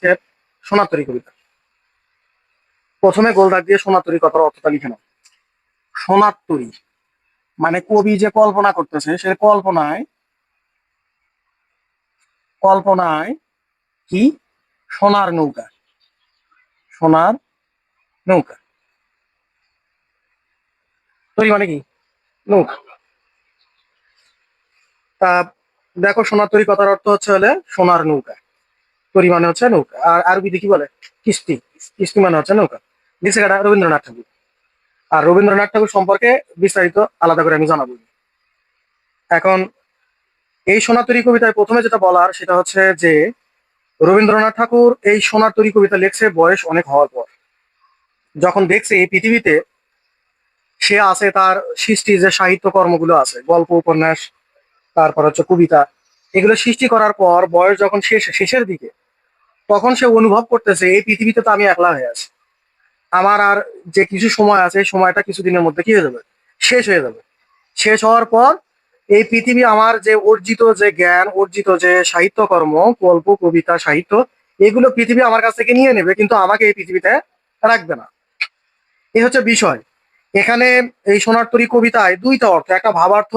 আজকের সোনার তরী কবিতা। প্রথমে গোল দাগ দিয়ে সোনার তরী কথার অর্থটা লিখে নাও। সোনার তরী মানে কবি যে কল্পনা করতেছে, সে কল্পনায় কল্পনায় কি সোনার নৌকা, সোনার নৌকা। তরী মানে কি নৌকা। তা দেখো, সোনার তরী কথার অর্থ হচ্ছে হলে সোনার নৌকা। তরী মানে হচ্ছে নৌকা। আর আরবিতে কি বলে? কিস্তি। কিস্তি মানে হচ্ছে নৌকা। দিচ্ছে কাটা রবীন্দ্রনাথ ঠাকুর। আর রবীন্দ্রনাথ ঠাকুর সম্পর্কে বিস্তারিত আলাদা করে আমি জানাবো। এখন এই সোনার তরী কবিতায় প্রথমে যেটা বলার সেটা হচ্ছে যে রবীন্দ্রনাথ ঠাকুর এই সোনার তরী কবিতা লিখছে বয়স অনেক হওয়ার পর। যখন দেখছে এই পৃথিবীতে সে আছে, তার সৃষ্টি যে সাহিত্য কর্মগুলো আছে, গল্প উপন্যাস, তারপর হচ্ছে কবিতা, এগুলো সৃষ্টি করার পর বয়স যখন শেষের দিকে, তখন সে অনুভব করতেছে এই পৃথিবীতে তো আমি একলা হয়ে আছি। আমার আর যে কিছু সময় আছে, এই সময়টা কিছুদিনের মধ্যে কি হয়ে যাবে, শেষ হয়ে যাবে। শেষ হওয়ার পর এই পৃথিবী আমার যে অর্জিত যে জ্ঞান, অর্জিত যে সাহিত্যকর্ম, গল্প কবিতা সাহিত্য, এগুলো পৃথিবী আমার কাছ থেকে নিয়ে নেবে, কিন্তু আমাকে এই পৃথিবীতে রাখবে না। এই হচ্ছে বিষয়। এখানে এই সোনার তরী কবিতায় দুইটা অর্থ, একটা ভাবার্থ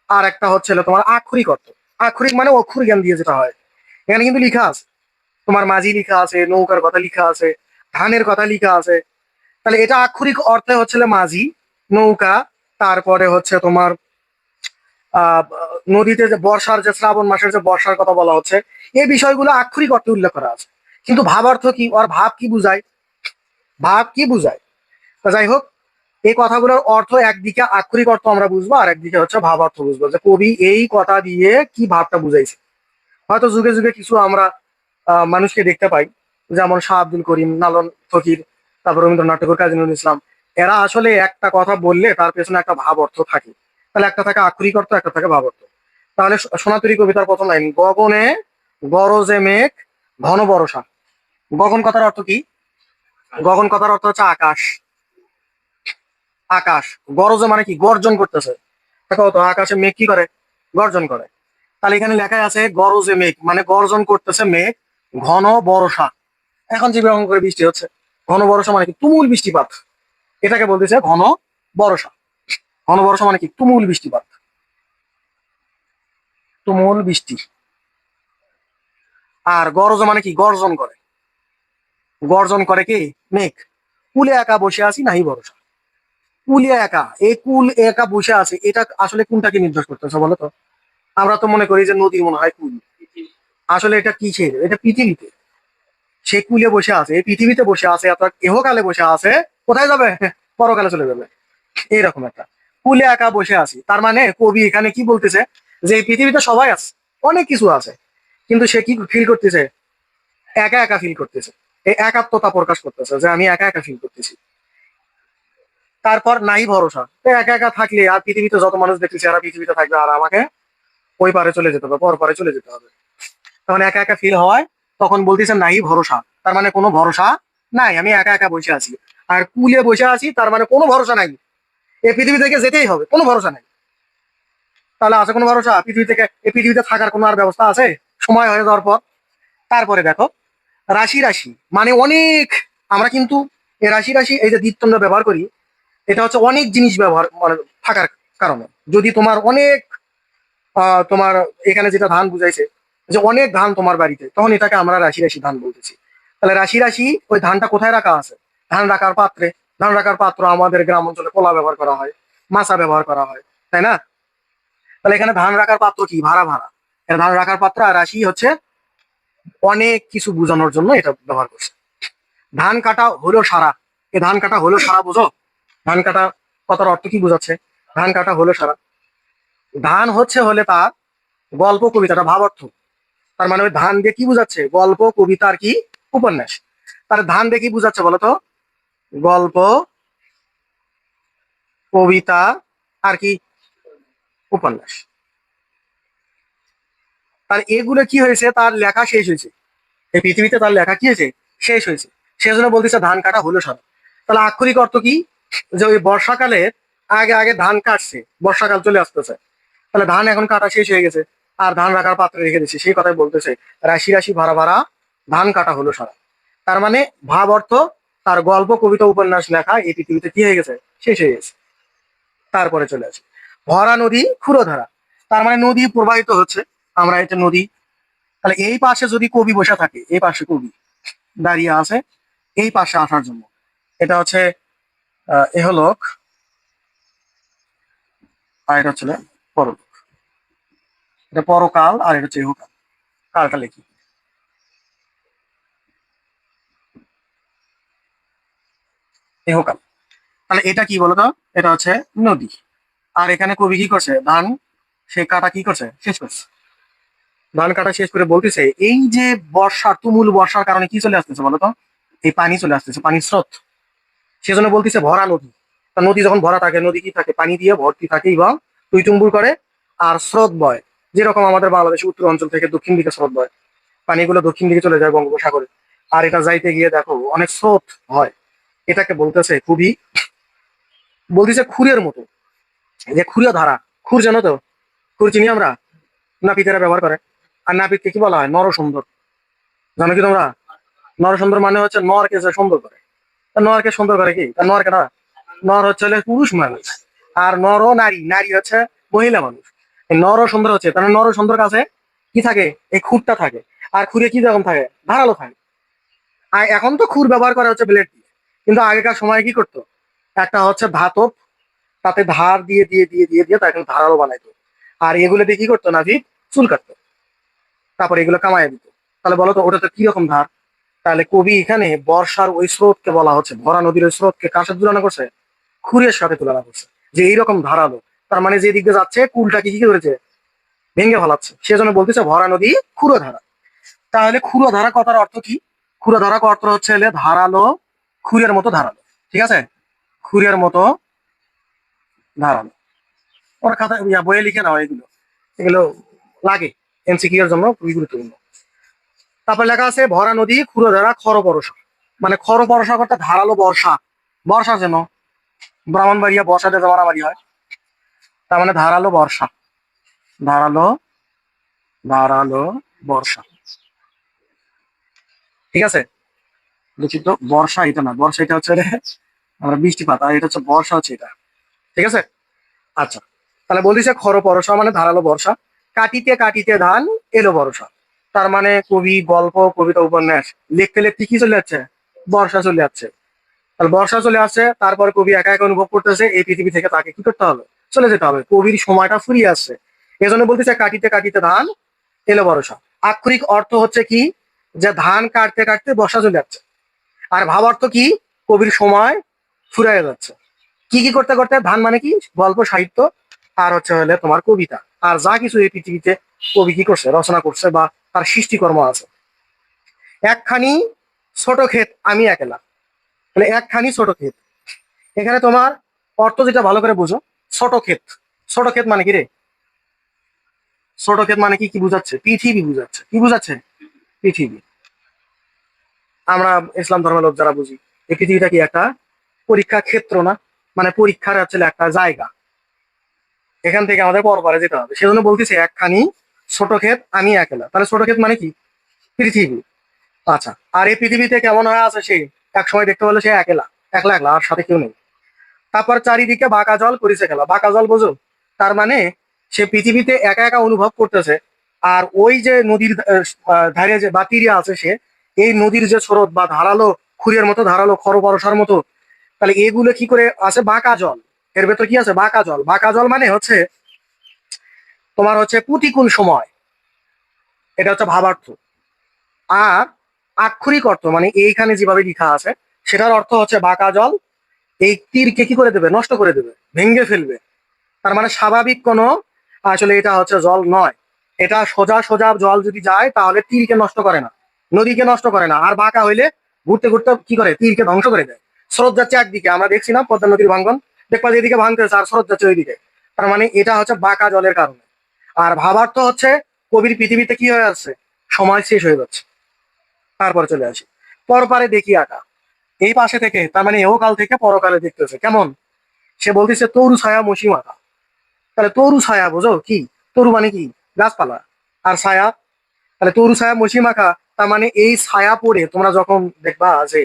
আর একটা হচ্ছে তোমার আক্ষরিক অর্থ। আক্ষরিক মানে অক্ষর জ্ঞান দিয়ে যেটা হয়। এখানে কিন্তু লিখা আছে, তোমার মাঝি লিখা আছে, নৌকার কথা লিখা আছে, ধানের কথা লিখা আছে। তাহলে এটা আক্ষরিক অর্থে হচ্ছে মাঝি, নৌকা, তারপরে হচ্ছে তোমার আহ নদীতে যে বর্ষার, যে শ্রাবণ মাসের যে বর্ষার কথা বলা হচ্ছে, এই বিষয়গুলো আক্ষরিক অর্থে উল্লেখ করা আছে। কিন্তু ভাবার্থ কি, আর ভাব কি বুঝায়, ভাব কি বুঝায়। তা যাই হোক, এই কথাগুলোর অর্থ একদিকে আক্ষরিক অর্থ আমরা বুঝবো, আর একদিকে হচ্ছে ভাবার্থ বুঝবো, যে কবি এই কথা দিয়ে কি ভাবটা বুঝাইছে। হয়তো যুগে যুগে কিছু আমরা মানুষকে দেখতে পাই, যেমন শাহ আব্দুল করিম, লালন ফকির, তারপর রবীন্দ্রনাথ ঠাকুর, কাজী নজরুল ইসলাম। এরা আসলে একটা কথা বললে তার পেছনে একটা ভাব অর্থ থাকে। তাহলে একটা থাকে আক্ষরিক অর্থ, একটা থাকে ভাব অর্থ। তাহলে সোনাতরী কবিতার প্রথম লাইন, গগনে গরজে মেঘ ঘন বরষা। গগন কথার অর্থ কি? গগন কথার অর্থ হচ্ছে আকাশ। আকাশ গরজে মানে কি, গর্জন করতেছে। দেখো তো, আকাশে মেঘ কি করে, গর্জন করে। তাহলে এখানে লেখা আছে গরজে মেঘ মানে গর্জন করতেছে মেঘ, ঘন বর্ষা। এখন যে রকম করে বৃষ্টি হচ্ছে, ঘন বর্ষা মানে কি তুমুল বৃষ্টিপাত, এটাকে বলতেছে ঘন বর্ষা। ঘন বর্ষা মানে কি তুমুল বৃষ্টিপাত, তুমুল বৃষ্টি। আর গরজ মানে কি গর্জন করে, গর্জন করে কি মেঘ। কুলে একা বসে আছি নাহি ভরসা। কুলে একা, এই কুল একা বসে আছে, এটা আসলে কোনটাকে নির্দেশ করতেছে বলো তো? আমরা তো মনে করি যে নদীর মনে হয় কুল, আসলে এটা কিসের, এটা পৃথিবীতে। সে কুলে বসে আছে, এই পৃথিবীতে বসে আছে, অর্থাৎ ইহকালে বসে আছে। কোথায় যাবে? পরকালে চলে যাবে। এইরকম একটা কুলে একা বসে আছি, তার মানে কবি এখানে কি বলতেছে, যে এই পৃথিবীতে সবাই আছে, অনেক কিছু আছে, কিন্তু সে কি ফিল করতেছে, একা একা ফিল করতেছে। এই একাত্মতা প্রকাশ করতেছে, যে আমি একা একা ফিল করতেছি। তারপর নাই ভরসা, তো একা একা থাকলে আর পৃথিবীতে যত মানুষ দেখতেছে এরা পৃথিবীতে থাকবে, আর আমাকে ওই পারে চলে যেতে হবে, পর পারে চলে যেতে হবে। তখন একা একা ফিল হওয়ায় তখন বলতেছে নাই ভরসা, তার মানে কোনো ভরসা নাই, আমি একা একা বসে আছি। আর কুলে বসে আছি, তার মানে কোনো ভরসা নাই, এই পৃথিবী থেকে যেতেই হবে, কোনো ভরসা নাই। তাহলে আছে কোনো ভরসা পৃথিবী থেকে, এই পৃথিবীতে থাকার কোনো আর ব্যবস্থা আছে সময় হয়ে যাওয়ার পর? তারপরে দেখো, রাশি রাশি মানে অনেক। আমরা কিন্তু এই রাশি রাশি, এই যে দ্বিত্ব আমরা ব্যবহার করি, এটা হচ্ছে অনেক জিনিস ব্যবহার মানে থাকার কারণে। যদি তোমার অনেক তোমার এখানে যেটা ধান বুঝাইছে, যে অনেক ধান তোমার বাড়িতে, তখন এটাকে আমরা রাশি রাশি ধান বলতেছি। তাহলে রাশি রাশি ওই ধানটা কোথায় রাখা আছে? ধান রাখার পাত্রে। ধান রাখার পাত্র আমাদের গ্রাম অঞ্চলে কলা ব্যবহার করা হয়, মাছা ব্যবহার করা হয়, তাই না? তাহলে এখানে ধান রাখার পাত্র কি, ভাড়া ভাড়া। ধান রাখার পাত্র, আর রাশি হচ্ছে অনেক কিছু বোঝানোর জন্য এটা ব্যবহার করছে। ধান কাটা হলো সারা, এ ধান কাটা হলো সারা বুঝো। ধান কাটা কথার অর্থ কি বোঝাচ্ছে? ধান কাটা হলো সারা। ধান হচ্ছে হলে তার গল্প কবিতাটা ভাবার্থ। তার মানে ওই ধান দিয়ে কি বুঝাচ্ছে, গল্প কবিতা আর কি উপন্যাস। তার ধান দিয়ে কি বুঝাচ্ছে বলতো? গল্প কবিতা আর কি উপন্যাস। তার এগুলো কি হয়েছে, তার লেখা শেষ হয়েছে, এই পৃথিবীতে তার লেখা কি হয়েছে, শেষ হয়েছে। সেজন্য বলতেছে ধান কাটা হলো সারা। তাহলে আক্ষরিক অর্থ কি, যে ওই বর্ষাকালে আগে আগে ধান কাটছে, বর্ষাকাল চলে আসতেছে, তাহলে ধান এখন কাটা শেষ হয়ে গেছে, আর ধান রাখার পাত্রে রেখে দিচ্ছে, সেই কথাই বলতেছে রাশি রাশি ভাড়া ভাড়া ধান কাটা হলো সারা। তার মানে ভাব অর্থ, তার গল্প কবিতা উপন্যাস লেখা এই পৃথিবীতে কি হয়ে গেছে, শেষ হয়ে গেছে। তারপরে চলে আসে ভরা নদী ক্ষুরধারা। তার মানে নদী প্রবাহিত হচ্ছে, আমরা এটা নদী। তাহলে এই পাশে যদি কবি বসে থাকে, এই পাশে কবি দাঁড়িয়ে আছে এই পাশে আসার জন্য, এটা হচ্ছে এহলোক, আর এটা হচ্ছে পরলোক। এটা পরকাল আর এটা হচ্ছে ইহকাল। কালটা লিখি, ইহকাল। তাহলে এটা কি বলতো, এটা হচ্ছে নদী। আর এখানে কবি কি করছে, ধান সে কাটা কি করছে, শেষ করছে। ধান কাটা শেষ করে বলতেছে এই যে বর্ষা, তুমুল বর্ষার কারণে কি চলে আসতেছে বলতো, এই পানি চলে আসতেছে, পানির স্রোত। সেজন্য বলতেছে ভরা নদী। তা নদী যখন ভরা থাকে, নদী কি থাকে, পানি দিয়ে ভর্তি থাকে এবং টুইটুম্বুর করে। আর স্রোত বয়, যেরকম আমাদের বাংলাদেশের উত্তর অঞ্চল থেকে দক্ষিণ দিকে স্রোত বয়, পানিগুলো দক্ষিণ দিকে চলে যায় বঙ্গোপসাগরে। আর এটা যাইতে গিয়ে দেখো অনেক স্রোত হয়। এটাকে বলতেছে খুবই, বলতেছে খুরের মতো, এই যে খুরিয়া ধারা। খুর জানো তো, খুর চিনি আমরা, নাপিতেরা ব্যবহার করে। আর নাপিতকে কি বলা হয়, নরসুন্দর। জানো কি তোমরা, নরসুন্দর মানে হচ্ছে নরকে যে সুন্দর করে। তা নরকে সুন্দর করে কি, তা নর কেনা, নর হচ্ছে হলে পুরুষ মানুষ। আর নর ও নারী, নারী হচ্ছে মহিলা মানুষ। এই নর ও সুন্দর হচ্ছে, তাহলে নর ও সুন্দর কাছে কি থাকে, এই খুরটা থাকে। আর খুরে কি রকম থাকে, ধারালো থাকে। আর এখন তো খুর ব্যবহার করা হচ্ছে ব্লেড দিয়ে, কিন্তু আগেকার সময় কি করতো, একটা হচ্ছে ধাতব, তাতে ধার দিয়ে দিয়ে দিয়ে দিয়ে দিয়ে তাকে ধারালো বানাইতো। আর এগুলো দিয়ে কি করতো, নাভি চুল কাটতো, তারপর এগুলো কামায় দিত। তাহলে বলো তো ওটা তো কিরকম ধার। তাহলে কবি এখানে বর্ষার ওই স্রোতকে বলা হচ্ছে, ভরা নদীর ওই স্রোতকে কার সাথে তুলনা করছে, খুরের সাথে তুলনা করছে, যে এইরকম ধারালো। তার মানে যে দিকে যাচ্ছে কুলটাকে কি করেছে, ভেঙে ফেলাচ্ছে। সেজন্য বলতেছে ভরা নদী ক্ষুরো ধারা। তাহলে ক্ষুরো ধারা কথার অর্থ কি, ক্ষুরো ধারা অর্থ হচ্ছে হলে ধারালো, খুরের মতো ধারালো। ঠিক আছে, খুরের মতো ধারালো। ওর খাতা বইয়ে লিখে নাও এগুলো, এগুলো লাগে এমসিকিউ এর জন্য, খুবই গুরুত্বপূর্ণ। তারপর লেখা আছে ভরা নদী ক্ষুরো ধারা খর বরসা। মানে খর বরসা করতে ধারালো বর্ষা, বর্ষা যেন ব্রাহ্মণবাড়িয়া বর্ষাতে মারামারি হয়। তার মানে ধারালো বর্ষা, ধারালো, ধারালো বর্ষা। ঠিক আছে, দুঃখিত, বর্ষা এটা না, বর্ষা এটা হচ্ছে আমরা বৃষ্টিপাত, আর এটা হচ্ছে বর্ষা হচ্ছে এটা। ঠিক আছে, আচ্ছা। তাহলে বলতেছে খর বর্ষা মানে ধারালো বর্ষা, কাটিতে কাটিতে ধান এলো বর্ষা। তার মানে কবি গল্প কবিতা উপন্যাস লিখতে লিখতে কি চলে যাচ্ছে, বর্ষা চলে যাচ্ছে। তাহলে বর্ষা চলে আসছে, তারপর কবি একা একা অনুভব করতেছে এই পৃথিবী থেকে তাকে কি করতে হবে, চলে যেতে হবে। কবির সময়টা ফুরিয়ে আসছে, এজন্য বলতেছে কাটিতে কাটিতে ধান এলো বর্ষা। আক্ষরিক অর্থ হচ্ছে কি, যে ধান কাটতে কাটতে বর্ষা চলে যাচ্ছে। আর ভাবার্থ কি, কবির সময় ফুরিয়ে যাচ্ছে। কি কি করতে করতে, ধান মানে কি, গল্প সাহিত্য, আর হচ্ছে হলে তোমার কবিতা, আর যা কিছু এই পৃথিবীতে কবি কি করছে, রচনা করছে বা তার সৃষ্টিকর্ম আছে। একখানি ছোট ক্ষেত আমি একলা। মানে একখানি ছোট ক্ষেত, এখানে তোমার অর্থ যেটা ভালো করে বুঝো। ছোট ক্ষেত, ছোট ক্ষেত মানে কি রে, ছোট ক্ষেত মানে কি, কি বুঝাচ্ছে, পৃথিবী বুঝাচ্ছে। কি বুঝাচ্ছে, পৃথিবী। আমরা ইসলাম ধর্মের লোক যারা বুঝি, এই পৃথিবীটা কি একটা পরীক্ষা ক্ষেত্র না, মানে পরীক্ষার হচ্ছে একটা জায়গা, এখান থেকে আমাদের পরপারে যেতে হবে। সেজন্য বলতেছে একখানি ছোট ক্ষেত আমি একলা। তাহলে ছোট ক্ষেত মানে কি, পৃথিবী। আচ্ছা, আর এই পৃথিবীতে কেমন হয়ে আছে সে, এক সময় দেখতে পেলো সে একলা, একলা একলা, আর সাথে কেউ নেই। তারপর চারিদিকে বাঁকা জল করেছে খেলা, বাঁকা জল বোঝো, তার মানে সে পৃথিবীতে একা একা অনুভব করতেছে। আর ওই যে নদীর ধারে যে বা তীরে আছে সে, এই নদীর যে স্রোত বা ধারালো, খুরের মতো ধারালো, খর বরসার মতো, তাহলে এগুলো কি করে আছে, বাঁকা জল। এর ভেতর কি আছে, বাঁকা জল। বাঁকা জল মানে হচ্ছে তোমার হচ্ছে প্রতিকূল সময়, এটা হচ্ছে ভাবার্থ। আর আক্ষরিক অর্থ মানে এইখানে যেভাবে লেখা আছে, সেটার অর্থ হচ্ছে বাঁকা জল এই তীরকে কি করে দেবে, নষ্ট করে দেবে, ভেঙে ফেলবে। তার মানে স্বাভাবিক কোনো, আসলে এটা হচ্ছে জল নয়। এটা সোজা সোজা জল যদি যায় তাহলে তীরকে নষ্ট করে না, নদীকে নষ্ট করে না। আর বাঁকা হইলে ঘুরতে ঘুরতে কি করে, তীরকে ধ্বংস করে দেয়। স্রোত যাচ্ছে একদিকে, আমরা দেখছি না পদ্মা নদীর ভাঙ্গন, দেখবা যে এদিকে ভাঙতেছে আর স্রোত যাচ্ছে ওইদিকে। তার মানে এটা হচ্ছে বাঁকা জলের কারণে। আর ভাবার্থ হচ্ছে কবির পৃথিবীতে কি হয়ে যাচ্ছে, সময় শেষ হয়ে যাচ্ছে। তারপরে চলে আসি পরপারে দেখি আঁকা। এই পাশে থেকে, তার মানে এও কাল থেকে পরকালে দেখতেছে কেমন। সে বলতেছে তরু ছায়া মসি মাখা। তাহলে তরু ছায়া বোঝো কি, তরু মানে কি, গাছপালা, আর ছায়া, তাহলে তরু ছায়া মসি মাখা। তার মানে এই ছায়া পড়ে তোমরা যখন দেখবা যে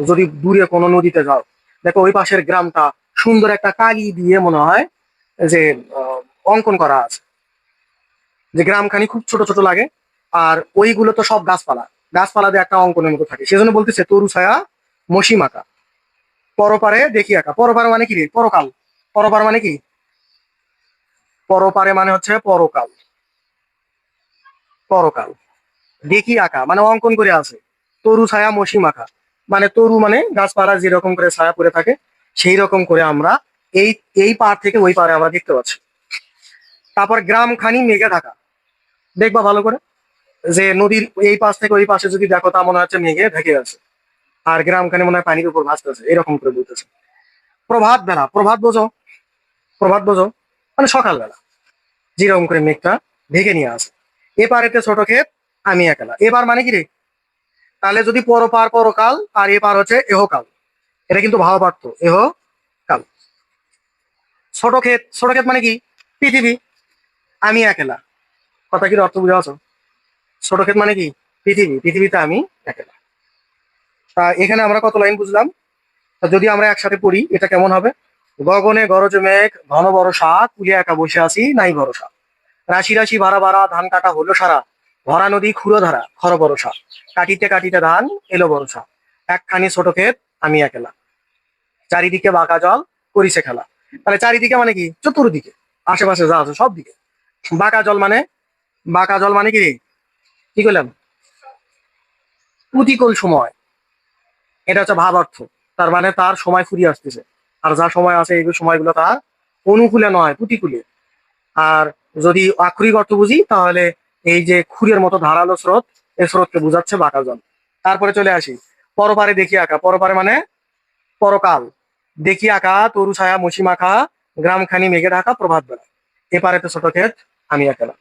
যদি দূরে কোনো নদীতে যাও, দেখো ওই পাশের গ্রামটা সুন্দর একটা কালি দিয়ে মনে হয় যে অঙ্কন করা আছে, যে গ্রামখানি খুব ছোট ছোট লাগে। আর ওইগুলো তো সব গাছপালা, গাছপালা দিয়ে একটা অঙ্কনের মতো থাকে, সেজন্য বলতেছে তরু ছায়া মসিম আঁকা, পরপারে দেখি আঁকা। পরপারে মানে কি রে? পরকাল। পরপার মানে কি? পরপারে মানে হচ্ছে পরকাল। পরকাল দেখি আঁকা মানে অঙ্কন করে আছে। তরু ছায়া মসিম আঁকা মানে তরু মানে গাছপালা যেরকম করে ছায়া পড়ে থাকে, সেই রকম করে আমরা এই এই পার থেকে ওই পারে আমরা দেখতে পাচ্ছি। তারপর গ্রামখানি মেঘে ঢাকা। দেখবা ভালো করে, যে নদীর এই পাশ থেকে ওই পাশে যদি দেখো, তা মনে হচ্ছে মেঘে ঢেকে আছে, আর গ্রামখানি মনে হয় পানির উপর ভাসতেছে, এরকম করে বলতেছে। প্রভাত বেলা, প্রভাত বোঝো? প্রভাত বোঝো মানে সকালবেলা, যেরকম করে মেঘটা ঢেকে নিয়ে আসে। এপারেতে ছোট ক্ষেত, আমি একলা। এবার মানে কি রে? তাহলে যদি পরপার পরকাল আর এপার হচ্ছে এহকাল, এটা কিন্তু ভাবার্থ, এহ কাল। ছোট ক্ষেত, ছোট ক্ষেত মানে কি? পৃথিবী, আমি একলা। কথা কি অর্থ বুঝা আছো? ছোট ক্ষেত মানে কি? পৃথিবী, পৃথিবীতে আমি একলা। তা এখানে আমরা কত লাইন বুঝলাম? তা যদি আমরা একসাথে পড়ি এটা কেমন হবে? গগনে গরজ মেঘ ঘন বরষা, কুলিয়া একা বসে আছি নাই ভরসা। রাশি রাশি ভাড়া ভাড়া ধান কাটা হলো সারা, ভরা নদী খুঁড়ো ধারা খর বরষা। কাটিতে কাটিতে ধান এলো বরষা, একখানি ছোট ক্ষেত আমি একলা। চারিদিকে বাঁকা জল করিছে খেলা। তাহলে চারিদিকে মানে কি? চতুর্দিকে, আশেপাশে যা আছে সব দিকে। বাঁকা জল মানে, বাঁকা জল মানে কি? কি করলাম? প্রতিকূল সময়, এটা হচ্ছে ভাব অর্থ। তার মানে তার সময় ফুরিয়ে আসতেছে, আর যা সময় আছে এই সময়গুলো তার অনুকূলে নয়, প্রতিকূলে। আর যদি আক্ষরিক অর্থ বুঝি, তাহলে এই যে খুরের মতো ধারালো স্রোত, এই স্রোতকে বোঝাচ্ছে বাঁকা জল। তারপরে চলে আসি পরপারে দেখি আঁকা। পরপারে মানে পরকাল। দেখি আঁকা তরু ছায়া মসি মাখা, গ্রামখানি মেঘে ঢাকা প্রভাত বেলা। এপারে তো ছোট ক্ষেত, আমি একলা।